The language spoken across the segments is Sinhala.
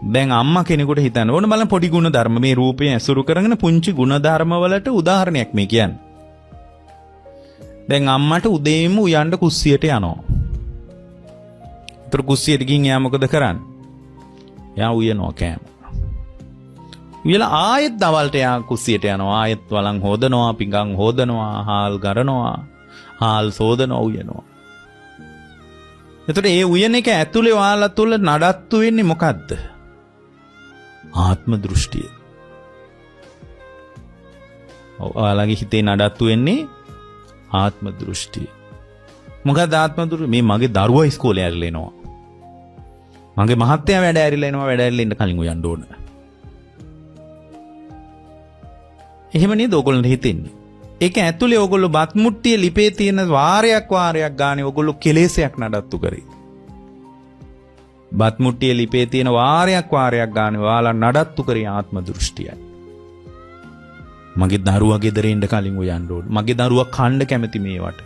දැන් අම්මා කෙනෙකුට හිතන්න ඕන බලන්න පොඩි ගුණ ධර්ම මේ රූපය ඇසුරු කරගෙන පුංචි ගුණ ධර්ම වලට උදාහරණයක් මේ කියන්නේ. දැන් අම්මට උදේම උයන්ඩ කුස්සියට යනවා. ඒතර කුස්සියට ගිහින් එයා මොකද කරන්නේ? එයා උයනවා කෑම. උයලා ආයෙත් දවල්ට එයා කුස්සියට යනවා. ආයෙත් වළං හොදනවා, පිඟන් හොදනවා, හාල් ගරනවා, හාල් සෝදනවා, උයනවා. එතකොට ඒ උයන එක ඇතුලේ ඔයාලා තුල නඩත්තු වෙන්නේ මොකද්ද? ආත්ම දෘෂ්ටිය. ඔයාලගේ හිතේ නඩත්තු වෙන්නේ ආත්ම දෘෂ්ටිය. මොකද ආත්ම දෘෂ්ටිය මේ මගේ දරුවා ඉස්කෝලේ ඇරිලා එනවා. මගේ මහත්තයා වැඩ ඇරිලා එනවා. වැඩ ඇරිලා ඉන්න කලින් උයන්න ඕන. එහෙම නේද ඔයගොල්ලන්ට හිතෙන්නේ? ඒක ඇතුලේ ඔයගොල්ලෝ බත් මුට්ටිය ලිපේ තියෙන වාරයක් ගානේ ඔයගොල්ලෝ කෙලෙසයක් නඩත්තු කරේ. බත් මුට්ටිය ලිපේ තියෙන වාරයක් ගානේ ඔයාලා නඩත්තු කරේ ආත්ම දෘෂ්ටියයි. මගේ දරුවා ගෙදර එන්න කලින් උයන්න ඕන. මගේ දරුවා කණ්ඩ කැමති මේවට.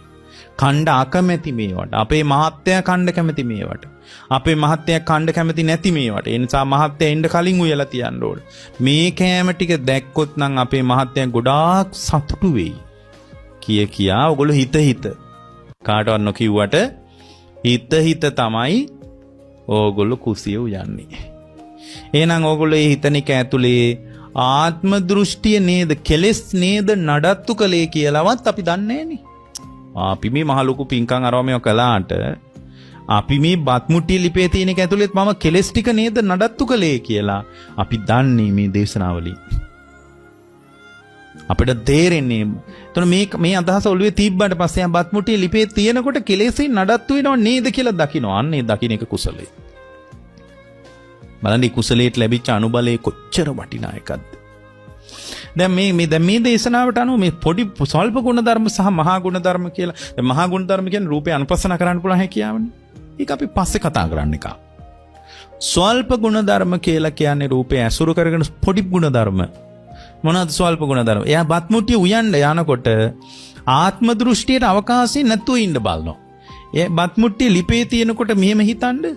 කණ්ඩ අකමැති මේවට. අපේ මහත්තයා කණ්ඩ කැමති මේවට. අපේ මහත්තයා කණ්ඩ කැමති නැති මේවට. ඒ නිසා මහත්තයා එන්න කලින් උයලා තියන්න ඕන. මේ කෑම ටික දැක්කොත් නම් අපේ මහත්තයා ගොඩාක් සතුටු වෙයි. කියා ඔයගොල්ලෝ හිත කාටවත් නොකියුවට හිත තමයි ඕගොල්ලෝ කුසිය උයන්නේ. එහෙනම් ඕගොල්ලෝ මේ හිතන එක ඇතුලේ ආත්ම දෘෂ්ටිය නේද කෙලස් නේද නඩත්තු කලේ කියලාවත් අපි දන්නේ නැහනේ. අපි මේ මහ ලොකු පිංකම් අරවමිය කළාට අපි මේ බත් මුට්ටිය ලිපේ තියෙන එක ඇතුලේත් මම කෙලස් ටික නේද නඩත්තු කලේ කියලා අපි දන්නේ මේ දේශනාවලින්. අපිට තේරෙන්නේ එතන මේ අදහස ඔළුවේ තිබ්බට පස්සේ බත් මුට්ටිය ලිපේ තියෙනකොට කෙලෙසින් නඩත්තු වෙනව නේද කියලා දකිනවා. අන්න ඒ දකින්න එක කුසලයේ. බලන්න කුසලයට ලැබිච්ච අනුබලයේ කොච්චර වටිනා එකක්ද. දැන් මේ දේශනාවට අනුව මේ පොඩි ස්වල්ප ගුණ ධර්ම සහ මහා ගුණ ධර්ම කියලා. දැන් මහා ගුණ ධර්ම කියන්නේ රූපේ අනුපස්සන කරන්න පුළුවන් හැකියාවනේ. ඒක අපි පස්සේ කතා කරන්න එක. ස්වල්ප ගුණ ධර්ම කියලා කියන්නේ රූපේ ඇසුරු කරගෙන පොඩි ගුණ ධර්ම. මොනවාද ස්වල්ප ගුණ ධර්ම? එයා බත් මුට්ටිය උයන්න යනකොට ආත්ම දෘෂ්ටියට අවකාශය නැතුව ඉන්න බලනවා. ඒ බත් මුට්ටිය ලිපේ තියෙනකොට මෙහෙම හිතන්නේ